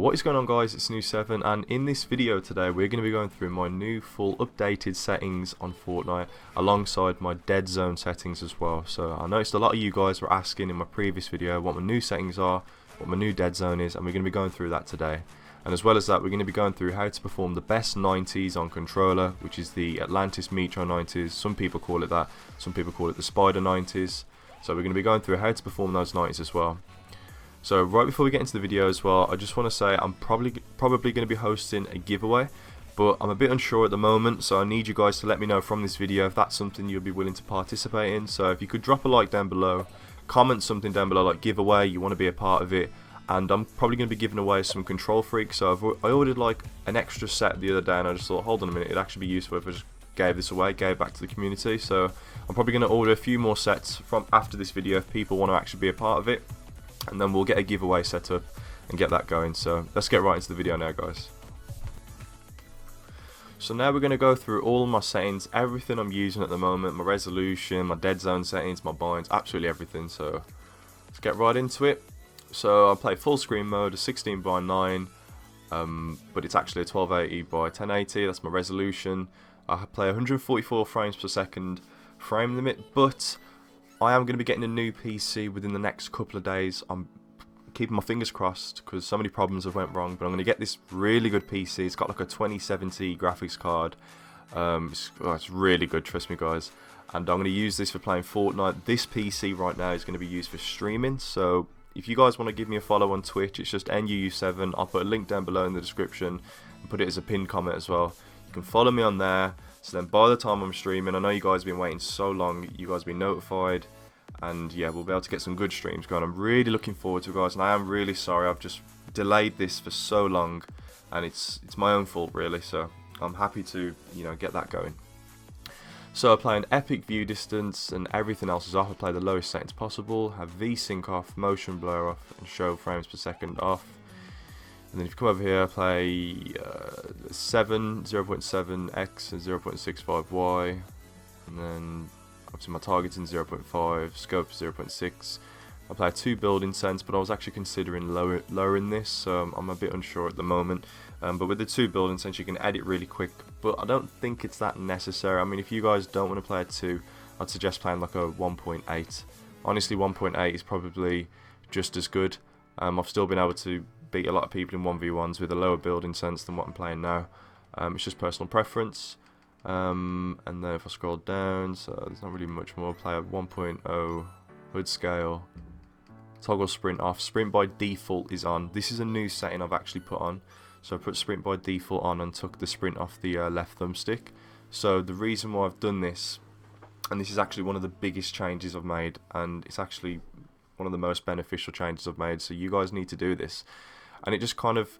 What is going on, guys? It's New7, and in this video today we're going to be going through my new full updated settings on Fortnite alongside my Deadzone settings as well. So I noticed a lot of you guys were asking in my previous video what my new settings are, what my new Deadzone is, and we're going to be going through that today. And as well as that, we're going to be going through how to perform the best 90s on controller, which is the Atlantis Mitr0 90s. Some people call it that, some people call it the Spider 90s. So we're going to be going through how to perform those 90s as well. So right before we get into the video as well, I just want to say I'm probably going to be hosting a giveaway, but I'm a bit unsure at the moment, so I need you guys to let me know from this video if that's something you'll be willing to participate in. So if you could drop a like down below, comment something down below like giveaway, you want to be a part of it, and I'm probably going to be giving away some Control Freaks. So I ordered like an extra set the other day, and I just thought, hold on a minute, it'd actually be useful if I just gave this away, gave back to the community. So I'm probably going to order a few more sets from after this video if people want to actually be a part of it. And then we'll get a giveaway set up and get that going. So let's get right into the video now, guys. So now we're going to go through all my settings, everything I'm using at the moment, my resolution, my Deadzone settings, my binds, absolutely everything. So let's get right into it. So I play full screen mode, a 16 by 9, but it's actually a 1280 by 1080. That's my resolution. I play 144 frames per second frame limit, but I am going to be getting a new PC within the next couple of days. I'm keeping my fingers crossed because so many problems have went wrong, but I'm going to get this really good PC. It's got like a 2070 graphics card. It's really good, trust me guys. And I'm going to use this for playing Fortnite. This PC right now is going to be used for streaming. So if you guys want to give me a follow on Twitch, it's just NUU7. I'll put a link down below in the description and put it as a pinned comment as well. You can follow me on there. So then by the time I'm streaming, I know you guys have been waiting so long, you guys have been notified, and yeah, we'll be able to get some good streams going. I'm really looking forward to it, guys, and I am really sorry I've just delayed this for so long, and it's my own fault really, so I'm happy to, you know, get that going. So I play an epic view distance and everything else is off. I play the lowest settings possible, have VSync off, motion blur off, and show frames per second off. And then if you come over here, I play 0.7x and 0.65y, and then up to my targeting 0.5, scope 0.6. I play 2 building sense, but I was actually considering lowering this, so I'm a bit unsure at the moment. But with the 2 building sense, you can edit really quick, but I don't think it's that necessary. I mean, if you guys don't want to play a 2, I'd suggest playing like a 1.8. Honestly, 1.8 is probably just as good. I've still been able to beat a lot of people in 1v1s with a lower building sense than what I'm playing now. It's just personal preference. And then if I scroll down, so there's not really much more. Play at 1.0, hood scale, toggle sprint off. Sprint by default is on. This is a new setting I've actually put on. So I put sprint by default on and took the sprint off the left thumbstick. So the reason why I've done this, and this is actually one of the biggest changes I've made, and it's actually one of the most beneficial changes I've made, so you guys need to do this. And it just kind of,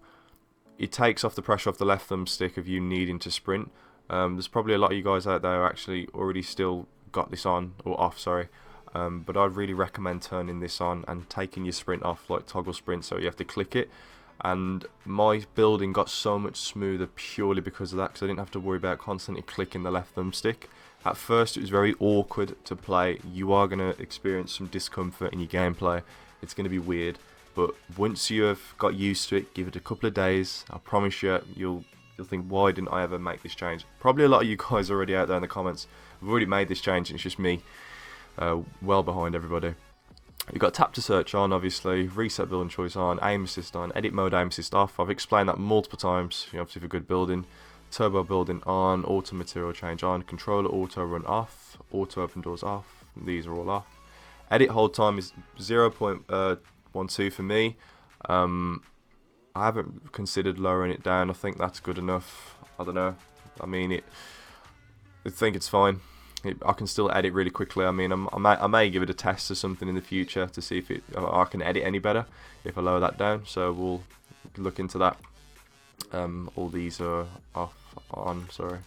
it takes off the pressure off the left thumbstick of you needing to sprint. There's probably a lot of you guys out there who actually already still got this on, or off, sorry. But I'd really recommend turning this on and taking your sprint off, like toggle sprint, so you have to click it. And my building got so much smoother purely because of that, because I didn't have to worry about constantly clicking the left thumbstick. At first it was very awkward to play. You are going to experience some discomfort in your gameplay. It's going to be weird. But once you have got used to it, give it a couple of days, I promise you, you'll think, why didn't I ever make this change? Probably a lot of you guys already out there in the comments have already made this change, and it's just me, well behind everybody. You've got tap to search on, obviously, reset building choice on, aim assist on, edit mode aim assist off. I've explained that multiple times, you know, obviously for good building. Turbo building on, auto material change on, controller auto run off, auto open doors off. These are all off. Edit hold time is 0.12 for me. I haven't considered lowering it down. I think that's good enough. I don't know. I mean, I think it's fine. I can still edit really quickly. I mean, I may give it a test or something in the future to see if I can edit any better if I lower that down. So we'll look into that. All these are on. Sorry.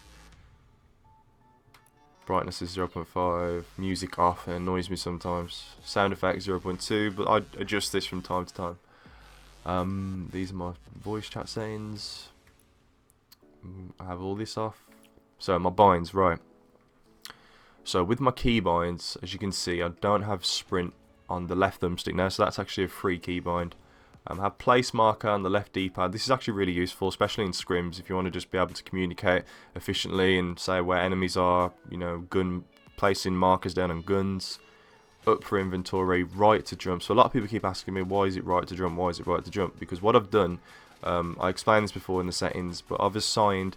Brightness is 0.5. Music off. It annoys me sometimes. Sound effects 0.2, but I adjust this from time to time. These are my voice chat settings. I have all this off. So my binds, right. So with my key binds, as you can see, I don't have sprint on the left thumbstick now, so that's actually a free key bind. Have place marker on the left D-pad. This is actually really useful, especially in scrims, if you want to just be able to communicate efficiently and say where enemies are, you know, placing markers down on guns. Up for inventory, right to jump. So a lot of people keep asking me, why is it right to jump, why is it right to jump? Because what I've done, I explained this before in the settings, but I've assigned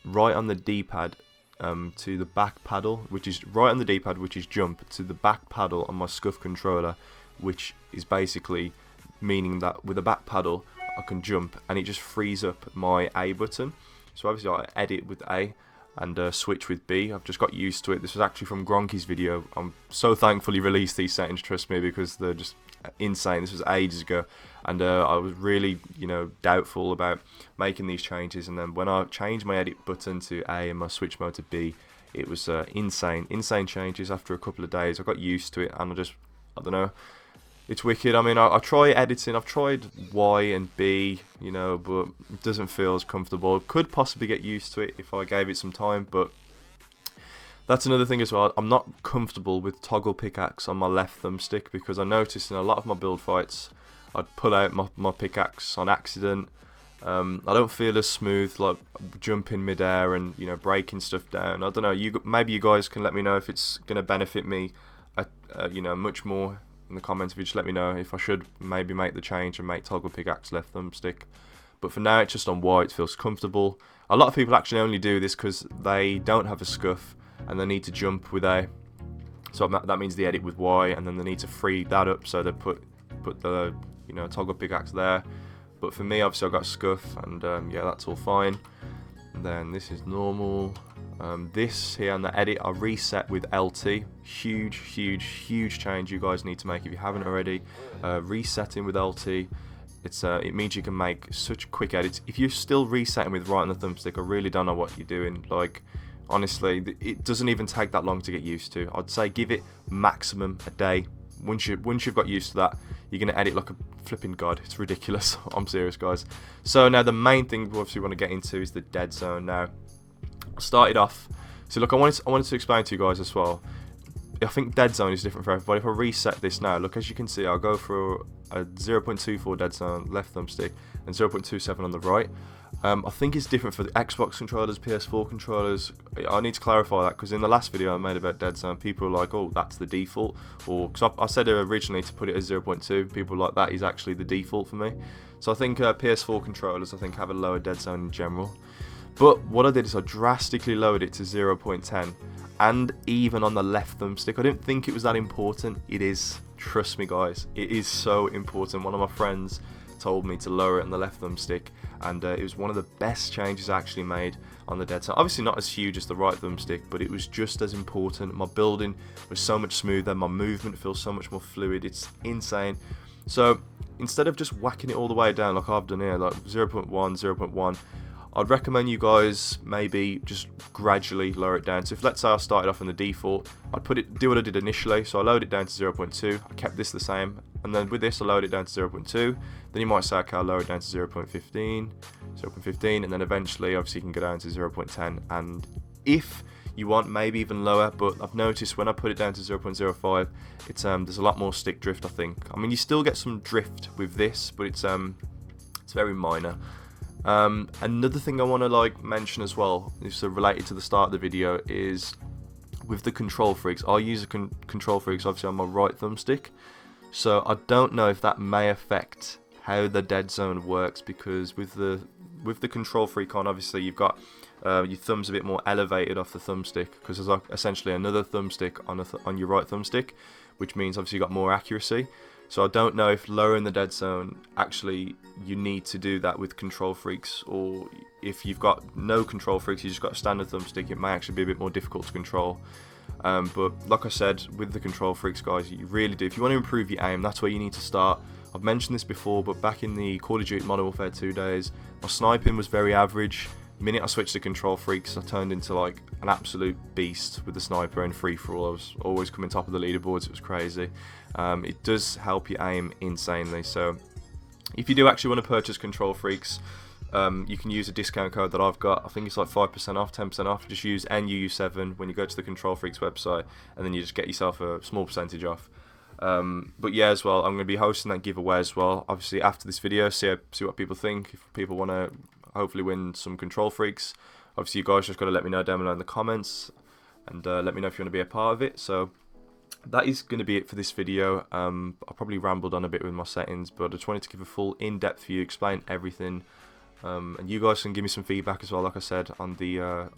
right on the D-pad to the back paddle, which is right on the D-pad, which is jump, to the back paddle on my scuff controller, which is basically meaning that with the back paddle I can jump, and it just frees up my A button. So obviously I edit with A and switch with B. I've just got used to it. This was actually from Gronky's video. I'm so thankful he released these settings, trust me, because they're just insane. This was ages ago, and I was really, you know, doubtful about making these changes. And then when I changed my edit button to A and my switch mode to B, it was insane changes. After a couple of days, I got used to it, and I don't know. It's wicked. I mean, I try editing. I've tried Y and B, you know, but it doesn't feel as comfortable. Could possibly get used to it if I gave it some time, but that's another thing as well. I'm not comfortable with toggle pickaxe on my left thumbstick, because I noticed in a lot of my build fights, I'd pull out my pickaxe on accident. I don't feel as smooth, like jumping midair and, you know, breaking stuff down. I don't know. Maybe you guys can let me know if it's going to benefit me, you know, much more. In the comments, if you just let me know if I should maybe make the change and make toggle pickaxe left thumbstick. But for now, it's just on Y. It feels comfortable. A lot of people actually only do this because they don't have a scuff and they need to jump with A. So that means they edit with Y, and then they need to free that up, so they put the, you know, toggle pickaxe there. But for me, obviously, I've got a scuff, and yeah, that's all fine. And then this is normal. This here on the edit, I reset with LT. Huge change you guys need to make if you haven't already. Resetting with LT, it means you can make such quick edits. If you're still resetting with right on the thumbstick, I really don't know what you're doing. Like, honestly, it doesn't even take that long to get used to. I'd say give it maximum a day. Once you've got used to that, you're going to edit like a flipping god. It's ridiculous. I'm serious, guys. So now the main thing we obviously want to get into is the Deadzone. Now, I started off, so look, I wanted to explain to you guys as well. I think Deadzone is different for everybody. If I reset this now, look, as you can see, I'll go for a 0.24 Deadzone left thumbstick and 0.27 on the right. I think it's different for the Xbox controllers, PS4 controllers. I need to clarify that, because in the last video I made about Deadzone, people were like, oh, that's the default. Or, because I said originally to put it as 0.2, people were like, that is actually the default for me. So I think PS4 controllers, I think, have a lower Deadzone in general. But what I did is I drastically lowered it to 0.10, and even on the left thumbstick. I didn't think it was that important. It is, trust me guys, it is so important. One of my friends told me to lower it on the left thumbstick, and it was one of the best changes I actually made on the Deadzone. Obviously not as huge as the right thumbstick, but it was just as important. My building was so much smoother, my movement feels so much more fluid. It's insane. So instead of just whacking it all the way down like I've done here, like 0.1, 0.1, I'd recommend you guys maybe just gradually lower it down. So if, let's say, I started off in the default, I'd do what I did initially. So I lowered it down to 0.2, I kept this the same, and then with this I lowered it down to 0.2. Then you might say, okay, I'll lower it down to 0.15, and then eventually obviously you can go down to 0.10, and if you want, maybe even lower. But I've noticed when I put it down to 0.05, it's there's a lot more stick drift, I think. I mean, you still get some drift with this, but it's very minor. Another thing I want to mention as well, is related to the start of the video, is with the control freaks. I use a control freaks obviously on my right thumbstick, so I don't know if that may affect how the Deadzone works, because with the control freak on, obviously you've got your thumb's a bit more elevated off the thumbstick, because there's essentially another thumbstick on your right thumbstick, which means obviously you've got more accuracy. So I don't know if lowering the Deadzone, actually you need to do that with control freaks, or if you've got no control freaks, you just got a standard thumbstick, it may actually be a bit more difficult to control. But like I said, with the control freaks, guys, you really do. If you want to improve your aim, that's where you need to start. I've mentioned this before, but back in the Call of Duty Modern Warfare 2 days, my sniping was very average. The minute I switched to control freaks, I turned into an absolute beast with the sniper and free-for-all. I was always coming top of the leaderboards. It was crazy. It does help you aim insanely. So if you do actually want to purchase control freaks, you can use a discount code that I've got. I think it's 5% off, 10% off. Just use NUU7 when you go to the Control Freaks website, and then you just get yourself a small percentage off. But yeah, as well, I'm going to be hosting that giveaway as well. Obviously, after this video, see what people think. If people want to hopefully win some control freaks, obviously you guys just got to let me know down below in the comments, and let me know if you want to be a part of it. So that is going to be it for this video. I probably rambled on a bit with my settings, but I just wanted to give a full in-depth view, explain everything, and you guys can give me some feedback as well, like I said, on the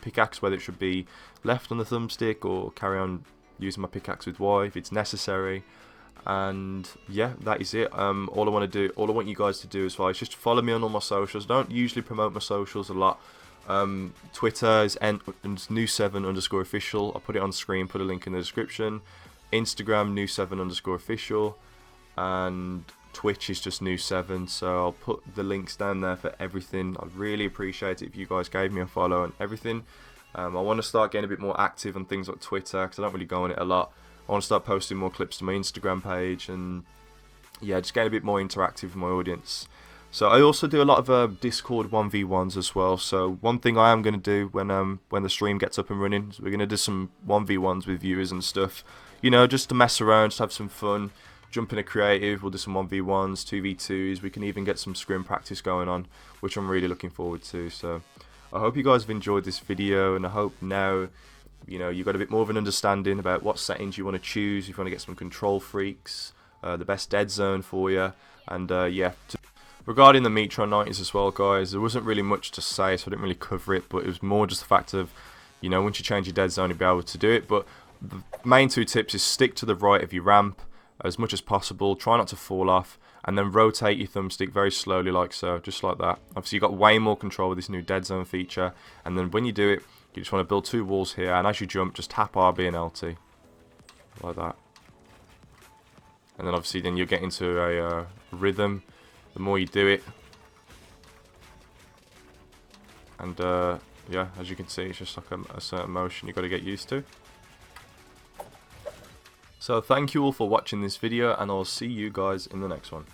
pickaxe, whether it should be left on the thumbstick or carry on using my pickaxe with Y if it's necessary. And yeah, that is it. All I want you guys to do as well is just follow me on all my socials. I don't usually promote my socials a lot. Twitter is new7_official. I'll put it on screen, put a link in the description. Instagram new7_official, and Twitch is just new7. So I'll put the links down there for everything. I'd really appreciate it if you guys gave me a follow and everything. I want to start getting a bit more active on things like Twitter, because I don't really go on it a lot. I want to start posting more clips to my Instagram page, and yeah, just get a bit more interactive with my audience. So I also do a lot of Discord 1v1s as well. So one thing I am going to do when the stream gets up and running is we're going to do some 1v1s with viewers and stuff. You know, just to mess around, just have some fun, jump in a creative. We'll do some 1v1s, 2v2s. We can even get some scrim practice going on, which I'm really looking forward to. So I hope you guys have enjoyed this video, and I hope now, you know, you've got a bit more of an understanding about what settings you want to choose if you want to get some control freaks, the best dead zone for you, and yeah. Regarding the Mitr0 90's as well, guys, there wasn't really much to say, so I didn't really cover it, but it was more just the fact of, you know, once you change your dead zone, you'll be able to do it. But the main two tips is stick to the right of your ramp as much as possible, try not to fall off, and then rotate your thumbstick very slowly, like so, just like that. Obviously, you've got way more control with this new dead zone feature, and then when you do it, you just want to build two walls here, and as you jump, just tap RB and LT, like that. And then obviously, then you'll get into a rhythm the more you do it. And yeah, as you can see, it's just like a certain motion you've got to get used to. So thank you all for watching this video, and I'll see you guys in the next one.